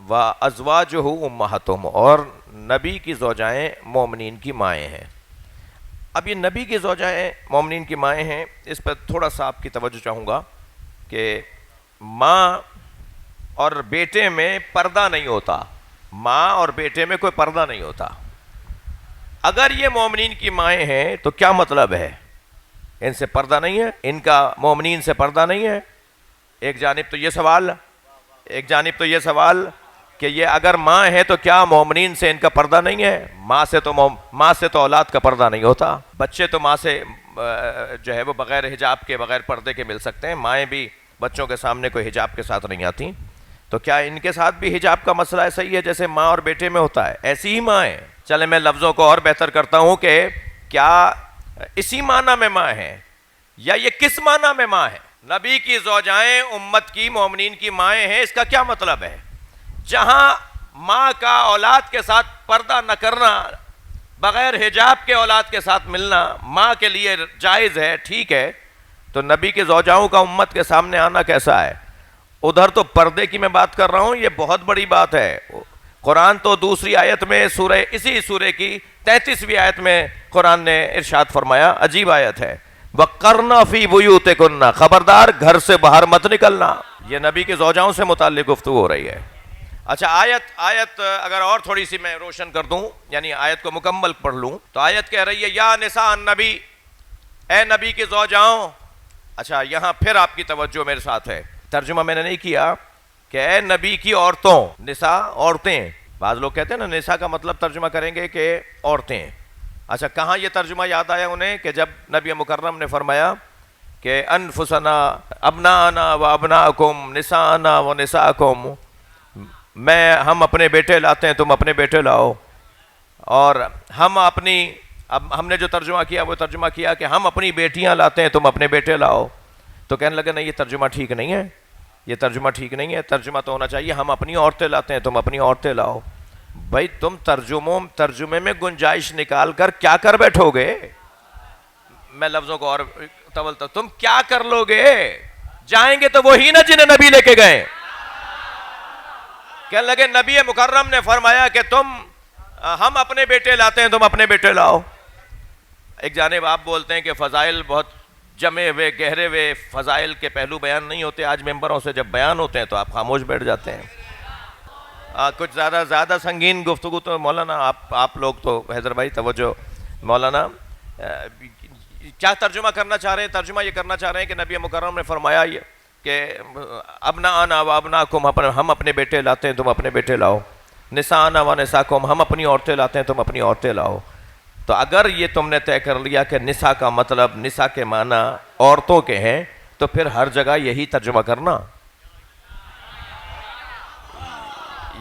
وَأَزْوَاجُهُ أُمَّهَاتُهُمْ، اور نبی کی زوجائیں مومنین کی مائیں ہیں۔ اب یہ نبی کی زوجائیں مومنین کی مائیں ہیں، اس پر تھوڑا سا آپ کی توجہ چاہوں گا کہ ماں اور بیٹے میں پردہ نہیں ہوتا، ماں اور بیٹے میں کوئی پردہ نہیں ہوتا۔ اگر یہ مومنین کی مائیں ہیں تو کیا مطلب ہے؟ ان سے پردہ نہیں ہے، ان کا مومنین سے پردہ نہیں ہے۔ ایک جانب تو یہ سوال کہ یہ اگر ماں ہے تو کیا مومنین سے ان کا پردہ نہیں ہے؟ ماں سے تو اولاد کا پردہ نہیں ہوتا۔ بچے تو ماں سے جو ہے وہ بغیر حجاب کے، بغیر پردے کے مل سکتے ہیں، مائیں بھی بچوں کے سامنے کوئی حجاب کے ساتھ نہیں آتی۔ تو کیا ان کے ساتھ بھی حجاب کا مسئلہ ایسا ہی ہے جیسے ماں اور بیٹے میں ہوتا ہے؟ ایسی ہی ماں ہے۔ چلے میں لفظوں کو اور بہتر کرتا ہوں کہ کیا اسی معنی میں ماں ہے یا یہ کس معنی میں ماں ہے؟ نبی کی زوجائیں امت کی مومنین کی مائیں ہیں، اس کا کیا مطلب ہے؟ جہاں ماں کا اولاد کے ساتھ پردہ نہ کرنا، بغیر حجاب کے اولاد کے ساتھ ملنا ماں کے لیے جائز ہے، ٹھیک ہے، تو نبی کے زوجاؤں کا امت کے سامنے آنا کیسا ہے؟ ادھر تو پردے کی میں بات کر رہا ہوں، یہ بہت بڑی بات ہے۔ قرآن تو دوسری آیت میں اسی سورے کی 33ویں آیت میں قرآن نے ارشاد فرمایا، عجیب آیت ہے، وَقَرْنَ فِي بُيُوتِكُنَّ، خبردار گھر سے باہر مت نکلنا۔ یہ نبی کے زوجاؤں سے متعلق گفتگو ہو رہی ہے۔ اچھا آیت اگر اور تھوڑی سی میں روشن کر دوں، یعنی آیت کو مکمل پڑھ لوں، تو آیت کہہ رہی ہے یا نساء النبی، اے نبی کی زوجاؤں۔ اچھا یہاں پھر آپ کی توجہ میرے ساتھ ہے، ترجمہ میں نے نہیں کیا کہ اے نبی کی عورتوں، نساء عورتیں، بعض لوگ کہتے ہیں نا نساء کا مطلب ترجمہ کریں گے کہ عورتیں۔ اچھا کہاں یہ ترجمہ یاد آیا انہیں کہ جب نبی مکرم نے فرمایا کہ انفسنا ابنانا و ابناکم نساءنا و نساءکم، ہم اپنے بیٹے لاتے ہیں تم اپنے بیٹے لاؤ، اور ہم نے جو ترجمہ کیا وہ ترجمہ کیا کہ ہم اپنی بیٹیاں لاتے ہیں تم اپنے بیٹے لاؤ، تو کہنے لگے نہیں یہ ترجمہ ٹھیک نہیں ہے، یہ ترجمہ ٹھیک نہیں ہے، ترجمہ تو ہونا چاہیے ہم اپنی عورتیں لاتے ہیں تم اپنی عورتیں لاؤ۔ بھائی تم ترجمے میں گنجائش نکال کر کیا کر بیٹھو گے؟ میں لفظوں کو اور تولتا، تم کیا کر لو گے؟ جائیں گے تو وہی نا جنہیں نبی لے کے گئے۔ کہنے لگے نبی مکرم نے فرمایا کہ ہم اپنے بیٹے لاتے ہیں تم اپنے بیٹے لاؤ۔ ایک جانب آپ بولتے ہیں کہ فضائل بہت جمے ہوئے گہرے ہوئے فضائل کے پہلو بیان نہیں ہوتے، آج ممبروں سے جب بیان ہوتے ہیں تو آپ خاموش بیٹھ جاتے ہیں۔ کچھ زیادہ سنگین گفتگو تو مولانا آپ لوگ تو حیدر بھائی توجہ، مولانا کیا ترجمہ کرنا چاہ رہے ہیں؟ ترجمہ یہ کرنا چاہ رہے ہیں کہ نبی مکرم نے فرمایا کہ ابناءنا و ابناکم، ہم اپنے بیٹے لاتے ہیں تم اپنے بیٹے لاؤ، نساءنا و نساءکم، ہم اپنی عورتیں لاتے ہیں تم اپنی عورتیں لاؤ۔ تو اگر یہ تم نے طے کر لیا کہ نساء کا مطلب، نساء کے معنی عورتوں کے ہیں، تو پھر ہر جگہ یہی ترجمہ کرنا۔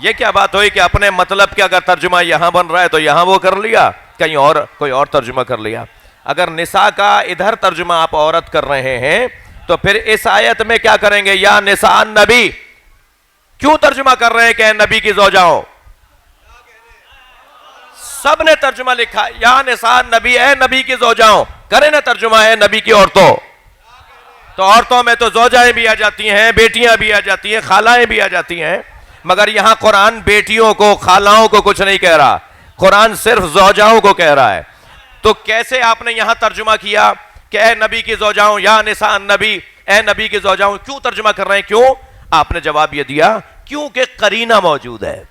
یہ کیا بات ہوئی کہ اپنے مطلب کے اگر ترجمہ یہاں بن رہا ہے تو یہاں وہ کر لیا، کہیں اور کوئی اور ترجمہ کر لیا۔ اگر نساء کا ادھر ترجمہ آپ عورت کر رہے ہیں تو پھر اس آیت میں کیا کریں گے؟ یا نساء النبی کیوں ترجمہ کر رہے ہیں کہ اے نبی کی زوجاؤں؟ سب نے ترجمہ لکھا یا نساء النبی، اے نبی کی زوجاؤں، کریں نا ترجمہ اے نبی کی عورتوں۔ تو عورتوں میں تو زوجائیں بھی آ جاتی ہیں، بیٹیاں بھی آ جاتی ہیں، خالائیں بھی آ جاتی ہیں، مگر یہاں قرآن بیٹیوں کو، خالاؤں کو کچھ نہیں کہہ رہا، قرآن صرف زوجاؤں کو کہہ رہا ہے۔ تو کیسے آپ نے یہاں ترجمہ کیا کہ اے نبی کی زوجاؤں، یا نساء النبی، اے نبی کی زوجاؤں، کیوں ترجمہ کر رہے ہیں؟ کیوں؟ آپ نے جواب یہ دیا کیونکہ قرینہ موجود ہے۔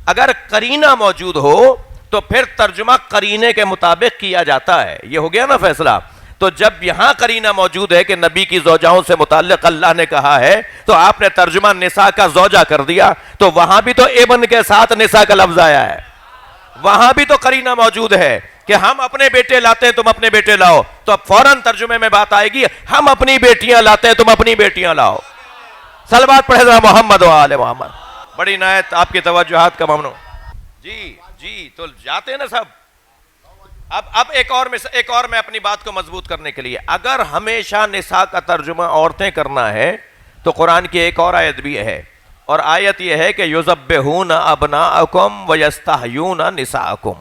اگر قرینہ موجود ہو تو پھر ترجمہ قرینے کے مطابق کیا جاتا ہے، یہ ہو گیا نا فیصلہ۔ تو جب یہاں قرینہ موجود ہے کہ نبی کی زوجاؤں سے متعلق اللہ نے کہا ہے، تو آپ نے ترجمہ نساء کا زوجہ کر دیا، تو وہاں بھی تو ابن کے ساتھ نساء کا لفظ آیا ہے، وہاں بھی تو قرینہ موجود ہے کہ ہم اپنے بیٹے لاتے ہیں تم اپنے بیٹے لاؤ، تو اب فوراً ترجمے میں بات آئے گی ہم اپنی بیٹیاں لاتے ہیں تم اپنی بیٹیاں لاؤ۔ صلوات پڑھے ذرا محمد و آل محمد۔ بڑی عنایت، آپ کی توجہات کا ممنون۔ جی تو جاتے ہیں نا سب۔ اب ایک اور میں اپنی بات کو مضبوط کرنے کے لیے، اگر ہمیشہ نساء کا ترجمہ عورتیں کرنا ہے تو قرآن کی ایک اور آیت بھی ہے، اور آیت یہ ہے کہ یذبحون ابناءکم ویستحیون نساءکم،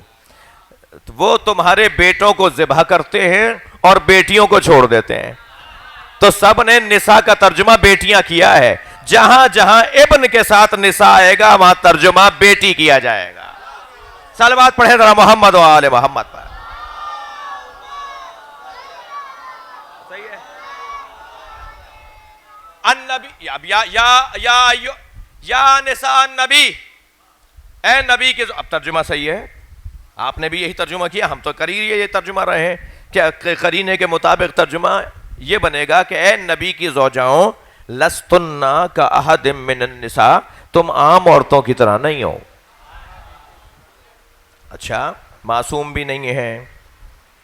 وہ تمہارے بیٹوں کو ذبح کرتے ہیں اور بیٹیوں کو چھوڑ دیتے ہیں۔ تو سب نے نساء کا ترجمہ بیٹیاں کیا ہے، جہاں جہاں ابن کے ساتھ نساء آئے گا وہاں ترجمہ بیٹی کیا جائے گا. صلوات پڑھیں ذرا محمد و آل محمد پر. صحیح ہے. النبی اب یا نساء النبی، اے نبی کے. اب ترجمہ صحیح ہے، آپ نے بھی یہی ترجمہ کیا، ہم تو قریب یہ ترجمہ رہے ہیں کہ قرینے کے مطابق ترجمہ یہ بنے گا کہ اے نبی کی زوجاؤں لستن کا احد من النساء، تم عام عورتوں کی طرح نہیں ہو. اچھا، معصوم بھی نہیں ہے،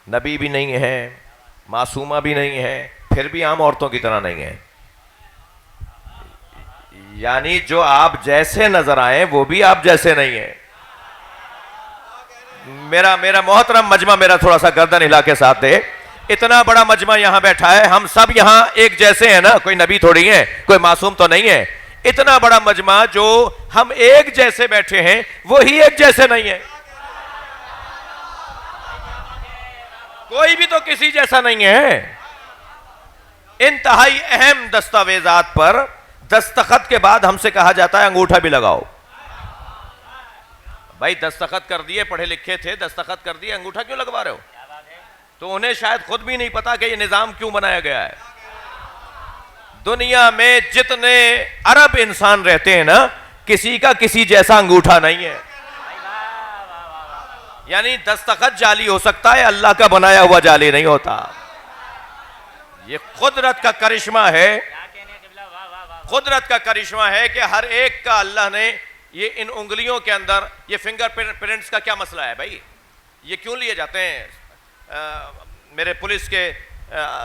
نبی بھی نہیں ہے، معصومہ بھی نہیں ہے، پھر بھی عام عورتوں کی طرح نہیں ہے. یعنی جو آپ جیسے نظر آئیں وہ بھی آپ جیسے نہیں ہیں. میرا محترم مجمع میرا تھوڑا سا گردن ہلا کے ساتھ دے. اتنا بڑا مجمع یہاں بیٹھا ہے، ہم سب یہاں ایک جیسے ہیں نا، کوئی نبی تھوڑی ہے، کوئی معصوم تو نہیں ہے. اتنا بڑا مجمع جو ہم ایک جیسے بیٹھے ہیں وہی ایک جیسے نہیں ہے. کوئی بھی تو کسی جیسا نہیں ہے. انتہائی اہم دستاویزات پر دستخط کے بعد ہم سے کہا جاتا ہے انگوٹھا بھی لگاؤ. بھائی دستخط کر دیے، پڑھے لکھے تھے، دستخط کر دیے، انگوٹھا کیوں لگوا رہے ہو؟ تو انہیں شاید خود بھی نہیں پتا کہ یہ نظام کیوں بنایا گیا ہے. دنیا میں جتنے عرب انسان رہتے ہیں نا، کسی کا کسی جیسا انگوٹھا نہیں ہے. یعنی دستخط جعلی ہو سکتا ہے، اللہ کا بنایا ہوا جعلی نہیں ہوتا. یہ قدرت کا کرشمہ ہے، قدرت کا کرشمہ ہے کہ ہر ایک کا اللہ نے یہ ان انگلیوں کے اندر یہ فنگر پرنٹس کا کیا مسئلہ ہے بھائی؟ یہ کیوں لیے جاتے ہیں؟ میرے پولیس کے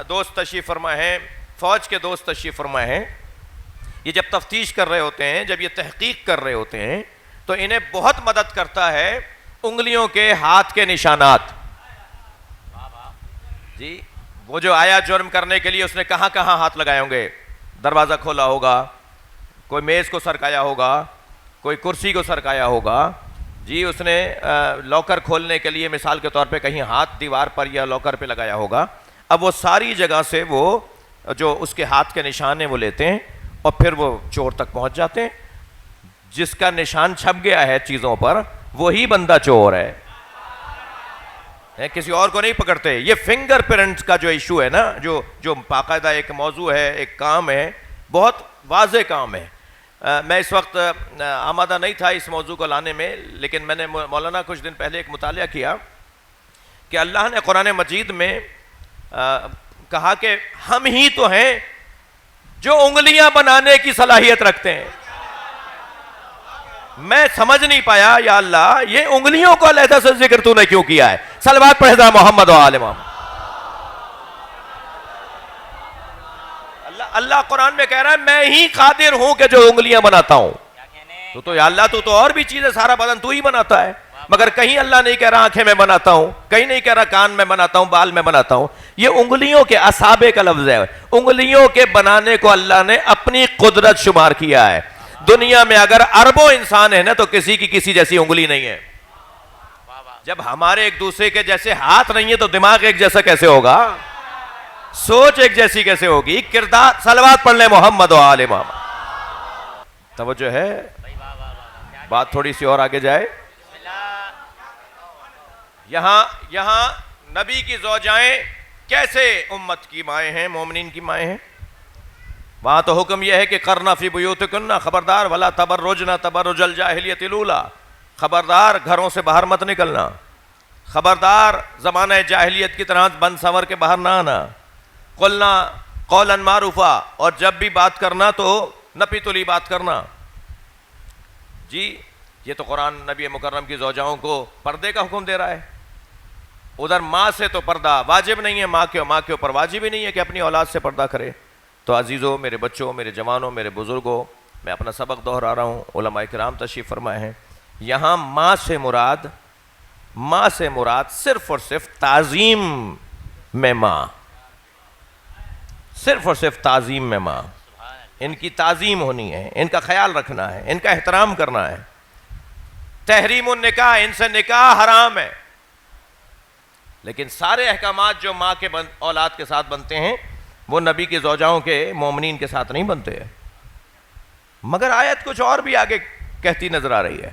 دوست تشریف فرما ہیں، فوج کے دوست تشریف فرما ہیں. یہ جب تفتیش کر رہے ہوتے ہیں، جب یہ تحقیق کر رہے ہوتے ہیں تو انہیں بہت مدد کرتا ہے انگلیوں کے ہاتھ کے نشانات. جی وہ جو آیا جرم کرنے کے لیے اس نے کہاں کہاں ہاتھ لگائے ہوں گے؟ دروازہ کھولا ہوگا، کوئی میز کو سرکایا ہوگا، کوئی کرسی کو سرکایا ہوگا. جی اس نے لاکر کھولنے کے لیے مثال کے طور پہ کہیں ہاتھ دیوار پر یا لاکر پہ لگایا ہوگا. اب وہ ساری جگہ سے وہ جو اس کے ہاتھ کے نشان ہیں وہ لیتے ہیں اور پھر وہ چور تک پہنچ جاتے ہیں. جس کا نشان چھپ گیا ہے چیزوں پر وہی بندہ چور ہے، کسی اور کو نہیں پکڑتے. یہ فنگر پرنٹس کا جو ایشو ہے نا، جو باقاعدہ ایک موضوع ہے، ایک کام ہے، بہت واضح کام ہے. میں اس وقت آمادہ نہیں تھا اس موضوع کو لانے میں، لیکن میں نے مولانا کچھ دن پہلے ایک مطالعہ کیا کہ اللہ نے قرآن مجید میں کہا کہ ہم ہی تو ہیں جو انگلیاں بنانے کی صلاحیت رکھتے ہیں. میں سمجھ نہیں پایا یا اللہ یہ انگلیوں کو علیحدہ سے ذکر تو نے کیوں کیا ہے؟ صلوات پڑھے ذرا محمد و آل محمد. اللہ قرآن میں کہہ رہا ہے میں ہی قادر ہوں کہ جو انگلیاں بناتا ہوں. تو یا اللہ تو اور بھی چیزیں، سارا بدن تو ہی بناتا ہے. مگر کہیں اللہ نہیں کہہ رہا آنکھیں میں بناتا ہوں، کہیں نہیں کہہ رہا کان میں بناتا ہوں، بال میں بناتا ہوں. یہ انگلیوں کے اصابع کا لفظ ہے. انگلیوں کے بنانے کو اللہ نے اپنی قدرت شمار کیا ہے. دنیا میں اگر اربوں انسان ہے نا تو کسی کی کسی جیسی انگلی نہیں ہے. جب ہمارے ایک دوسرے کے جیسے ہاتھ نہیں ہے تو دماغ ایک جیسا کیسے ہوگا؟ سوچ ایک جیسی کیسے ہوگی؟ کردار. صلوات پڑھ لیں محمد و آل محمد. توجہ ہے؟ بات تھوڑی سی اور آگے جائے. یہاں نبی کی زوجائیں کیسے امت کی مائیں ہیں، مومنین کی مائیں ہیں. وہاں تو حکم یہ ہے کہ قرنا فی بیوتکن، خبردار، ولا تبرجن تبرج الجاہلیۃ الاولی، خبردار گھروں سے باہر مت نکلنا، خبردار زمانہ جاہلیت کی طرح بند سنور کے باہر نہ آنا. قلنا قولا معروفا، اور جب بھی بات کرنا تو نپی تلی بات کرنا. جی یہ تو قرآن نبی مکرم کی زوجاؤں کو پردے کا حکم دے رہا ہے. ادھر ماں سے تو پردہ واجب نہیں ہے، ماں کے اوپر واجب ہی نہیں ہے کہ اپنی اولاد سے پردہ کرے. تو عزیزوں، میرے بچوں، میرے جوانوں، میرے بزرگوں، میں اپنا سبق دہرا رہا ہوں. علماء کرام تشریف فرمائے ہیں. یہاں ماں سے مراد صرف اور صرف تعظیم میں ماں، صرف اور صرف تعظیم میں ماں. ان کی تعظیم ہونی ہے، ان کا خیال رکھنا ہے، ان کا احترام کرنا ہے. تحریم النکاح، ان سے نکاح حرام ہے. لیکن سارے احکامات جو ماں کے اولاد کے ساتھ بنتے ہیں وہ نبی کی زوجاؤں کے، مومنین کے ساتھ نہیں بنتے ہیں. مگر آیت کچھ اور بھی آگے کہتی نظر آ رہی ہے.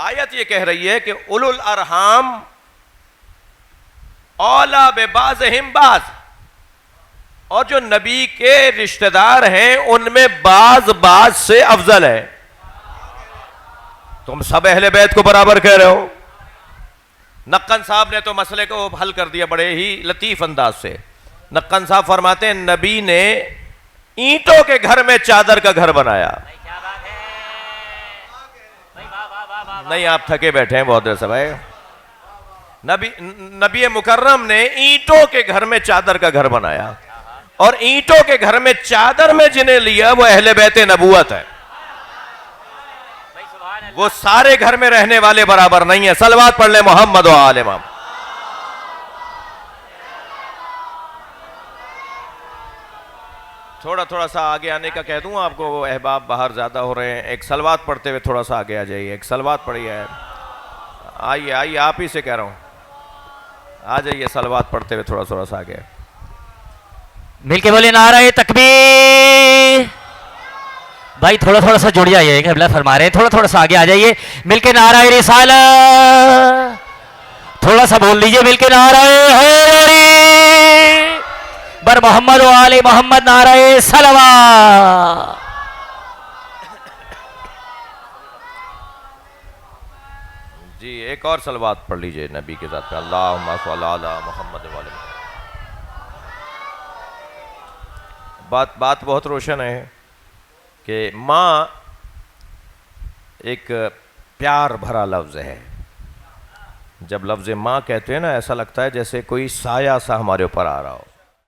آیت یہ کہہ رہی ہے کہ اولو الارحام اولا ببعضہم بعض، اور جو نبی کے رشتہ دار ہیں ان میں بعض سے افضل ہے. تم سب اہل بیت کو برابر کہہ رہے ہو. نقن صاحب نے تو مسئلے کو حل کر دیا بڑے ہی لطیف انداز سے. نقن صاحب فرماتے ہیں نبی نے اینٹوں کے گھر میں چادر کا گھر بنایا. نہیں آپ تھکے بیٹھے ہیں بہت دیر سے بھائی. نبی مکرم نے اینٹوں کے گھر میں چادر کا گھر بنایا، اور اینٹوں کے گھر میں چادر میں جنہیں لیا وہ اہل بیت نبوت ہے. وہ سارے گھر میں رہنے والے برابر نہیں ہیں. صلوات پڑھ لیں محمد و آل محمد. تھوڑا سا آگے آنے کا کہہ دوں آپ کو، وہ احباب باہر زیادہ ہو رہے ہیں. ایک صلوات پڑھتے ہوئے تھوڑا سا آگے آ جائیے. ایک صلوات پڑھی ہے. آئیے آپ ہی سے کہہ رہا ہوں، آ جائیے صلوات پڑھتے ہوئے تھوڑا سا آگے. مل کے بولے نعرہ تکبیر. بھائی تھوڑا سا جڑ جائیے، قبلہ فرما رہے ہیں. تھوڑا سا آگے آ جائیے. مل کے نعرہ رسالت تھوڑا سا بول دیجئے. مل کے نعرہ حیدری بر محمد و آل محمد. نعرہ صلوات. جی ایک اور صلوات پڑھ لیجئے نبی کے ذات پہ. اللہم صلی علی محمد و آل محمد. بات بہت روشن ہے کہ ماں ایک پیار بھرا لفظ ہے. جب لفظ ماں کہتے ہیں نا ایسا لگتا ہے جیسے کوئی سایہ سا ہمارے اوپر آ رہا ہو.